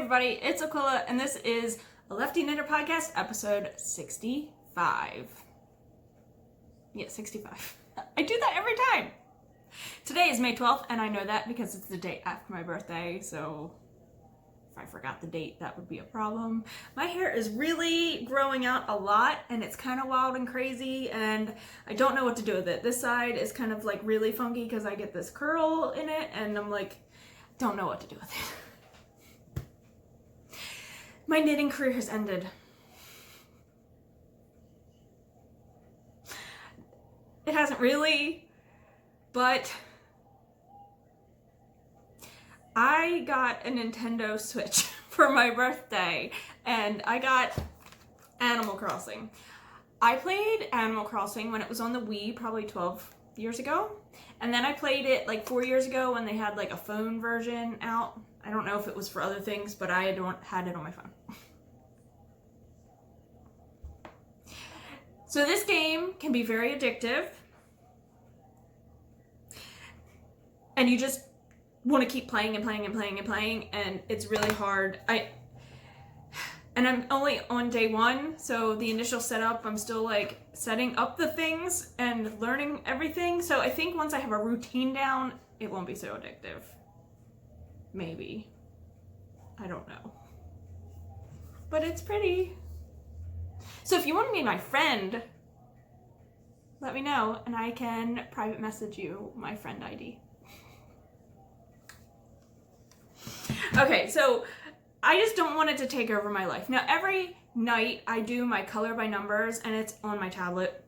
everybody, it's Aquila, and this is a Lefty Knitter Podcast, episode 65. Yeah, 65. I do that every time. Today is May 12th, and I know that because it's the day after my birthday, so if I forgot the date, that would be a problem. My hair is really growing out a lot, and it's kind of wild and crazy, and I don't know what to do with it. This side is kind of like really funky because I get this curl in it, and I'm like, don't know what to do with it. My knitting career has ended. It hasn't really, but I got a Nintendo Switch for my birthday, and I got Animal Crossing. I played Animal Crossing when it was on the Wii, probably 12 years ago, and then I played it like 4 years ago when they had like a phone version out. I don't know if it was for other things, but I had it on my phone. So this game can be very addictive, and you just want to keep playing and playing and playing and playing, and it's really hard. And I'm only on day one, so the initial setup, I'm still like setting up the things and learning everything. So I think once I have a routine down, it won't be so addictive. Maybe. I don't know. But it's pretty. So if you want to be my friend, let me know and I can private message you my friend ID. Okay, so I just don't want it to take over my life. Now every night I do my color by numbers and it's on my tablet.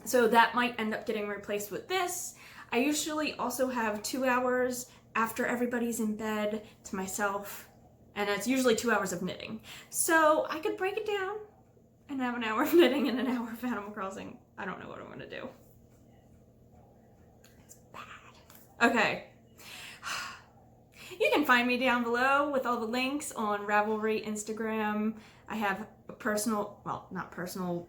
So that might end up getting replaced with this. I usually also have 2 hours after everybody's in bed to myself, and it's usually 2 hours of knitting. So I could break it down and have an hour of knitting and an hour of Animal Crossing. I don't know what I'm gonna do. It's bad. Okay. You can find me down below with all the links on Ravelry, Instagram. I have a personal, well, not personal,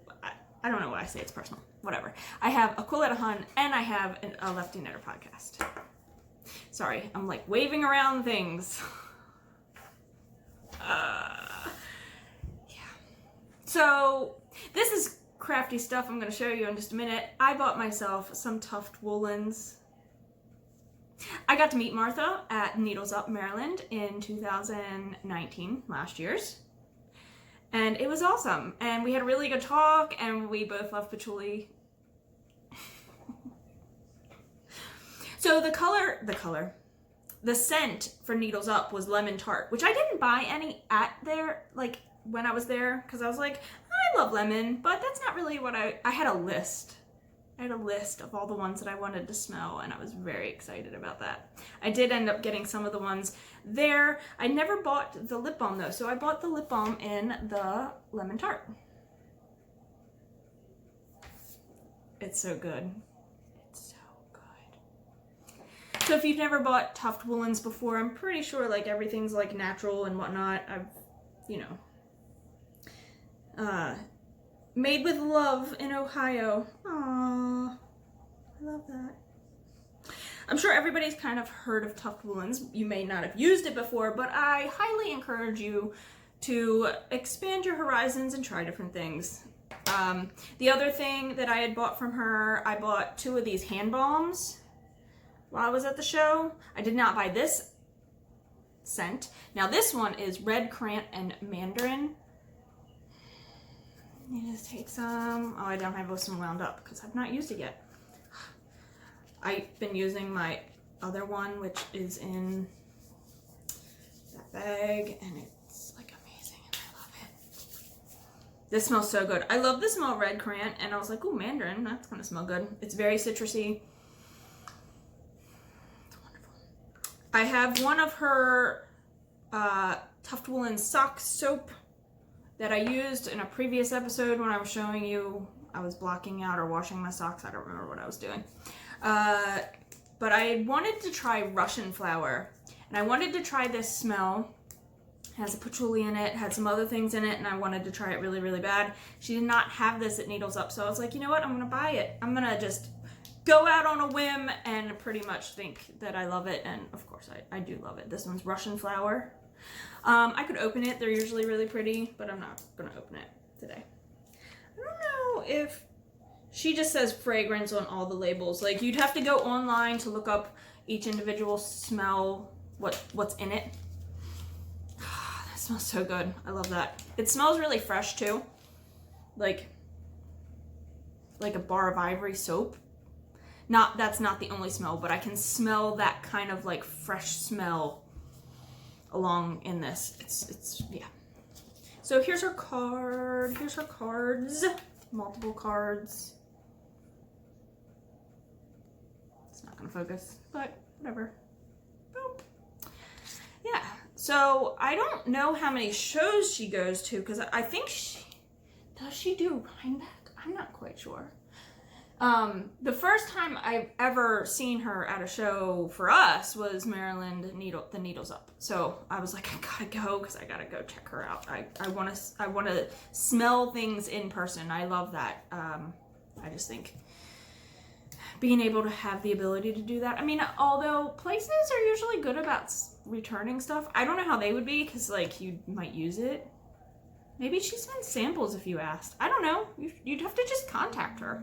I don't know why I say it's personal, whatever. I have aquilladahun and I have a Lefty Knitter podcast. Sorry, I'm like waving around things. Yeah. So this is crafty stuff I'm going to show you in just a minute. I bought myself some Tuft woolens. I got to meet Martha at Needles Up, Maryland in 2019, last year's. And it was awesome. And we had a really good talk, and we both love patchouli. So the scent for Needles Up was lemon tart, which I didn't buy any at there, like when I was there, because I was like, I love lemon, but that's not really what I had a list. I had a list of all the ones that I wanted to smell, and I was very excited about that. I did end up getting some of the ones there. I never bought the lip balm though, so I bought the lip balm in the lemon tart. It's so good. It's so good. So if you've never bought Tuft woolens before, I'm pretty sure like everything's like natural and whatnot. I've, you know, made with love in Ohio. Aww, I love that. I'm sure everybody's kind of heard of Tuft woolens. You may not have used it before, but I highly encourage you to expand your horizons and try different things. The other thing that I had bought from her, I bought 2 of these hand balms while I was at the show. I did not buy this scent. Now this one is Red Currant and Mandarin. You just take some. Oh, I don't have this one wound up because I've not used it yet. I've been using my other one, which is in that bag, and it's like amazing, and I love it. This smells so good. I love the smell of Red Currant, and I was like, ooh, Mandarin, that's gonna smell good. It's very citrusy. It's wonderful. I have one of her Tuft Woolen sock soap that I used in a previous episode when I was showing you I was blocking out or washing my socks. I don't remember what I was doing. But I wanted to try Russian flower, and I wanted to try this smell. It has a patchouli in it, had some other things in it, and I wanted to try it really, really bad. She did not have this at Needles Up, so I was like, you know what, I'm gonna buy it. I'm gonna just go out on a whim and pretty much think that I love it, and of course I do love it. This one's Russian flower. I could open it. They're usually really pretty, but I'm not gonna open it today. I don't know if she just says fragrance on all the labels. Like, you'd have to go online to look up each individual smell, what's in it. That smells so good. I love that. It smells really fresh too. Like a bar of ivory soap. That's not the only smell, but I can smell that kind of like fresh smell along in this. It's yeah. So here's her card. Here's her cards. Multiple cards. It's not gonna focus, but whatever. Boop. Yeah. So I don't know how many shows she goes to, because I think does she do Rhinebeck? I'm not quite sure. The first time I've ever seen her at a show for us was Maryland the Needles Up. So I was like, I gotta go, because I gotta go check her out. I want to smell things in person. I love that. I just think being able to have the ability to do that. I mean, although places are usually good about returning stuff, I don't know how they would be, because like you might use it. Maybe she sends samples if you asked. I don't know. You'd have to just contact her.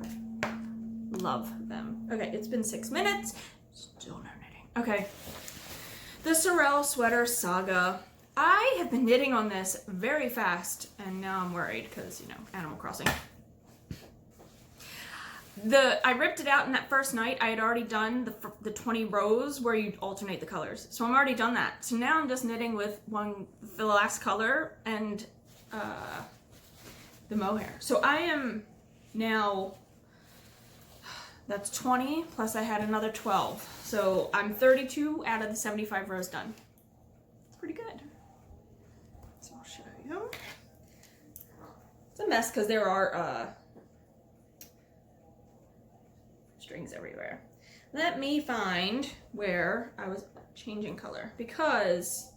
Love them. Okay, it's been 6 minutes. Still no knitting. Okay. The Sorrel Sweater Saga. I have been knitting on this very fast, and now I'm worried because, you know, Animal Crossing. I ripped it out in that first night. I had already done the 20 rows where you alternate the colors. So I'm already done that. So now I'm just knitting with the last color and the mohair. So I am now, that's 20 plus I had another 12. So I'm 32 out of the 75 rows done. It's pretty good. So I'll show you. It's a mess because there are strings everywhere. Let me find where I was changing color, because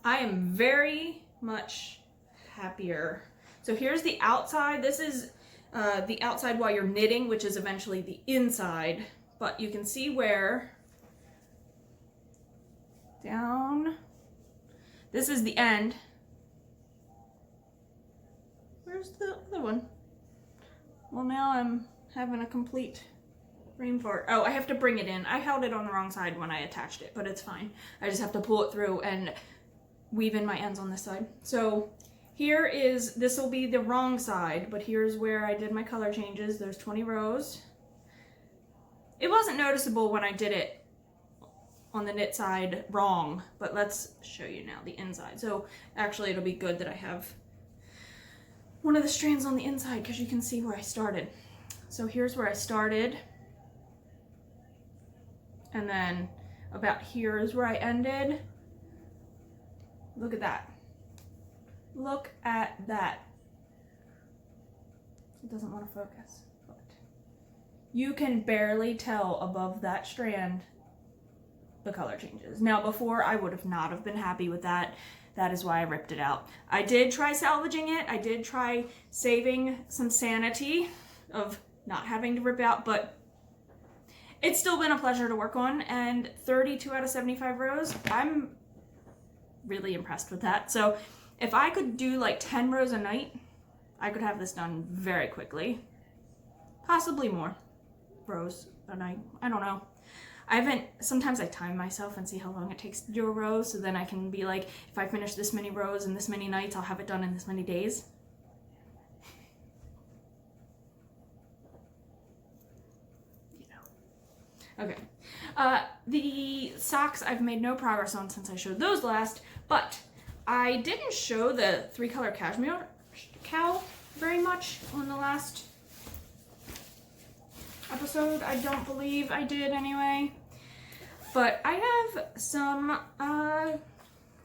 I am very much happier. So here's the outside. This is the outside while you're knitting, which is eventually the inside, but you can see where down, this is the end. Where's the other one? Well, now I'm having a complete brain fart. Oh, I have to bring it in. I held it on the wrong side when I attached it, but it's fine. I just have to pull it through and weave in my ends on this side. So here is, this will be the wrong side, but here's where I did my color changes. There's 20 rows. It wasn't noticeable when I did it on the knit side wrong, but let's show you now the inside. So actually it'll be good that I have one of the strands on the inside, because you can see where I started. So here's where I started. And then about here is where I ended. Look at that. Look at that. It doesn't want to focus, but you can barely tell above that strand the color changes. Now before, I would have not have been happy with that. That is why I ripped it out. I did try salvaging it. I did try saving some sanity of not having to rip out, but it's still been a pleasure to work on, and 32 out of 75 rows, I'm really impressed with that. So if I could do like 10 rows a night, I could have this done very quickly. Possibly more rows a night. I don't know. Sometimes I time myself and see how long it takes to do a row, so then I can be like, if I finish this many rows in this many nights, I'll have it done in this many days. Okay, the socks I've made no progress on since I showed those last, but I didn't show the 3-color cashmere cowl very much on the last episode. I don't believe I did anyway, but I have some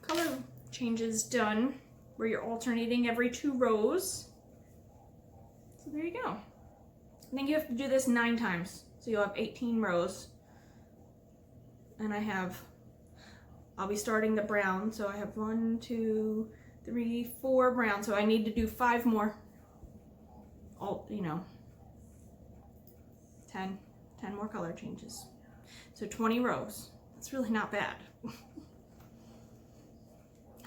color changes done where you're alternating every 2 rows. So there you go. I think you have to do this 9 times. So you'll have 18 rows, and I'll be starting the brown. So I have 1, 2, 3, 4 brown. So I need to do 5 more. 10 more color changes. So 20 rows. That's really not bad.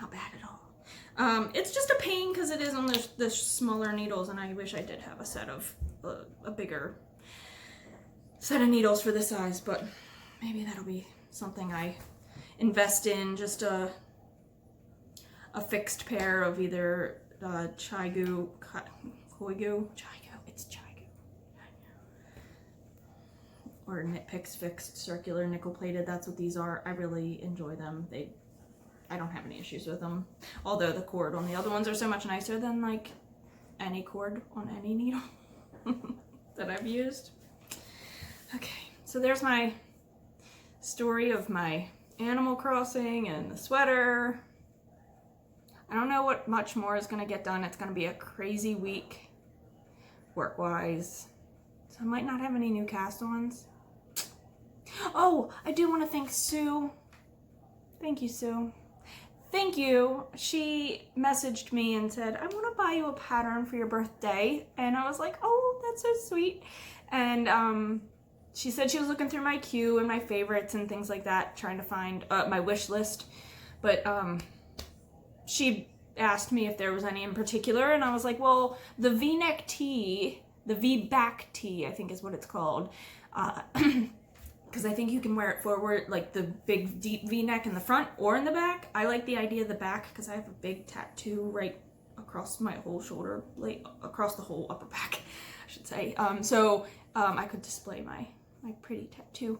Not bad at all. It's just a pain because it is on the smaller needles, and I wish I did have a set of a bigger set of needles for this size, but maybe that'll be something I invest in, just a fixed pair of either Koigu, it's Chigu, or Knit Picks fixed circular nickel plated. That's what these are. I really enjoy them. I don't have any issues with them, although the cord on the other ones are so much nicer than like any cord on any needle that I've used. Okay, so there's my story of my Animal Crossing and the sweater. I don't know what much more is going to get done. It's going to be a crazy week work-wise, so I might not have any new cast-ons. Oh, I do want to thank Sue. Thank you, Sue. Thank you. She messaged me and said, I want to buy you a pattern for your birthday. And I was like, oh, that's so sweet. And she said she was looking through my queue and my favorites and things like that, trying to find my wish list. But she asked me if there was any in particular. And I was like, well, the V-neck tee, the V-back tee, I think is what it's called. Because I think you can wear it forward, like the big deep V-neck in the front or in the back. I like the idea of the back because I have a big tattoo right across my whole shoulder, like across the whole upper back, I should say. So I could display my pretty tattoo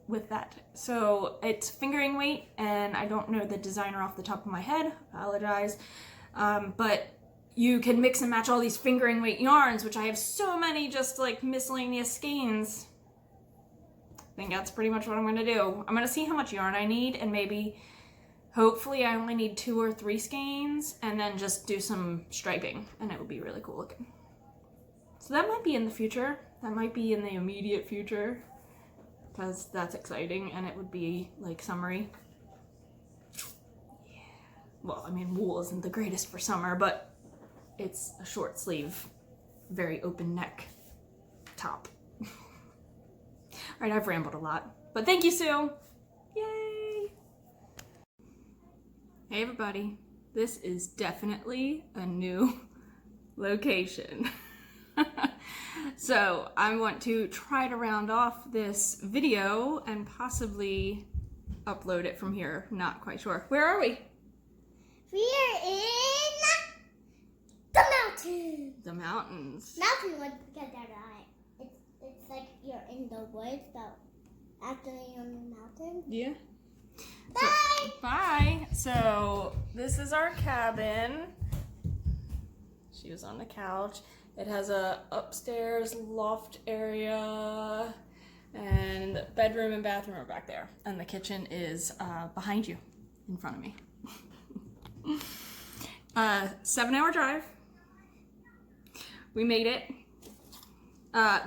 with that. So it's fingering weight, and I don't know the designer off the top of my head, apologize. But you can mix and match all these fingering weight yarns, which I have so many just like miscellaneous skeins. I think that's pretty much what I'm going to do. I'm going to see how much yarn I need, and maybe, hopefully I only need 2 or 3 skeins, and then just do some striping, and it would be really cool looking. So that might be in the future. That might be in the immediate future, because that's exciting, and it would be like summery. Yeah. Well, I mean, wool isn't the greatest for summer, but it's a short sleeve, very open neck top. All right, I've rambled a lot, but thank you, Sue. Yay. Hey, everybody. This is definitely a new location. So I want to try to round off this video and possibly upload it from here. Not quite sure. Where are we? We are in the mountains. The mountains. Mountain would get that right. It's like you're in the woods, but actually you're in the mountain. Yeah. Bye. So, bye. So this is our cabin. She was on the couch. It has a upstairs loft area, and the bedroom and bathroom are back there. And the kitchen is behind you, in front of me. 7-hour drive. We made it.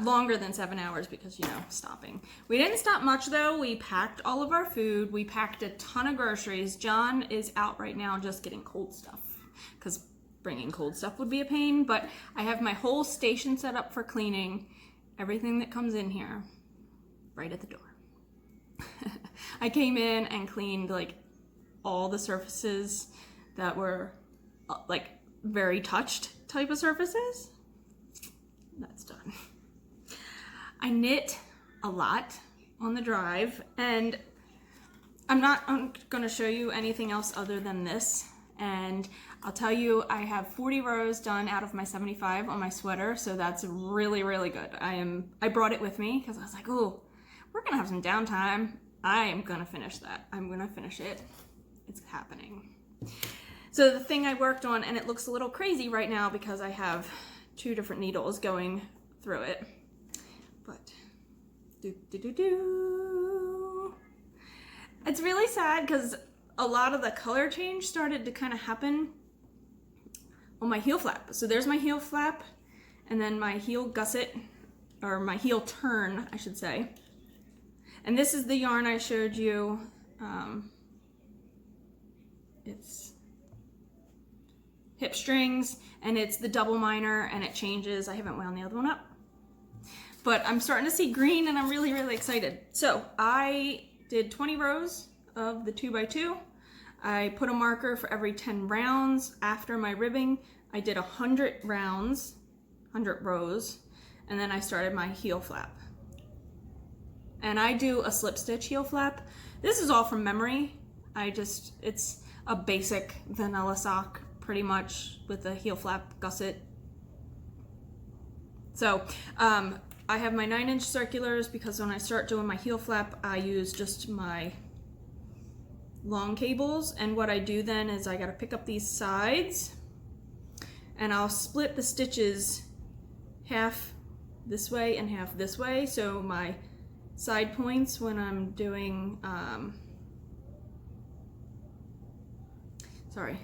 Longer than 7 hours because, you know, stopping. We didn't stop much though. We packed all of our food. We packed a ton of groceries. John is out right now just getting cold stuff because bringing cold stuff would be a pain, but I have my whole station set up for cleaning everything that comes in here right at the door. I came in and cleaned like all the surfaces that were like very touched type of surfaces. That's done. I knit a lot on the drive, and I'm going to show you anything else other than this. And I'll tell you, I have 40 rows done out of my 75 on my sweater, so that's really, really good. I brought it with me because I was like, oh, we're gonna have some downtime. I am gonna finish that. I'm gonna finish it. It's happening. So the thing I worked on, and it looks a little crazy right now because I have 2 different needles going through it, but it's really sad because a lot of the color change started to kind of happen on my heel flap. So there's my heel flap, and then my heel gusset, or my heel turn, I should say. And this is the yarn I showed you. It's Hipstrings, and it's the double minor, and it changes. I haven't wound the other one up, but I'm starting to see green, and I'm really, really excited. So I did 20 rows of the 2x2. I put a marker for every 10 rounds. After my ribbing, I did 100 rounds, 100 rows, and then I started my heel flap. And I do a slip stitch heel flap. This is all from memory. It's a basic vanilla sock pretty much with a heel flap gusset. So I have my 9-inch circulars because when I start doing my heel flap, I use just my long cables. And what I do then is I gotta pick up these sides and I'll split the stitches half this way and half this way. So my side points when I'm doing, sorry,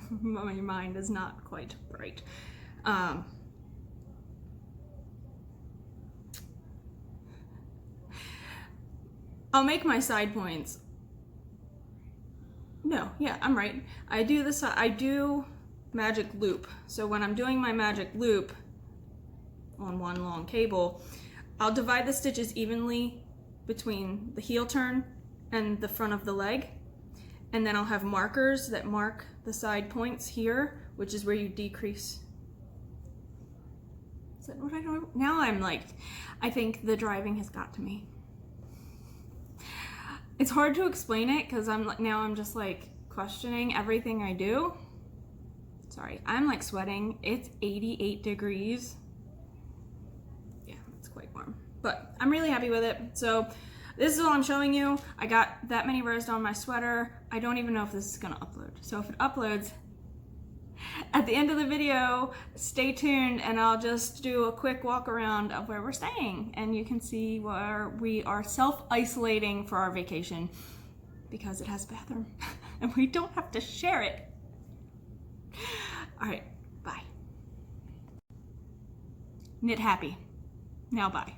my mind is not quite bright. I'll make my side points. No, yeah, I'm right. I do magic loop. So when I'm doing my magic loop on one long cable, I'll divide the stitches evenly between the heel turn and the front of the leg. And then I'll have markers that mark the side points here, which is where you decrease. Is that what I do? Now I'm like, I think the driving has got to me. It's hard to explain it because I'm just like questioning everything I do. Sorry, I'm like sweating. It's 88 degrees. Yeah, it's quite warm, but I'm really happy with it. So this is all I'm showing you. I got that many rows on my sweater. I don't even know if this is gonna upload. So if it uploads, at the end of the video, stay tuned and I'll just do a quick walk around of where we're staying and you can see where we are self-isolating for our vacation because it has a bathroom and we don't have to share it. All right, bye. Knit happy. Now bye.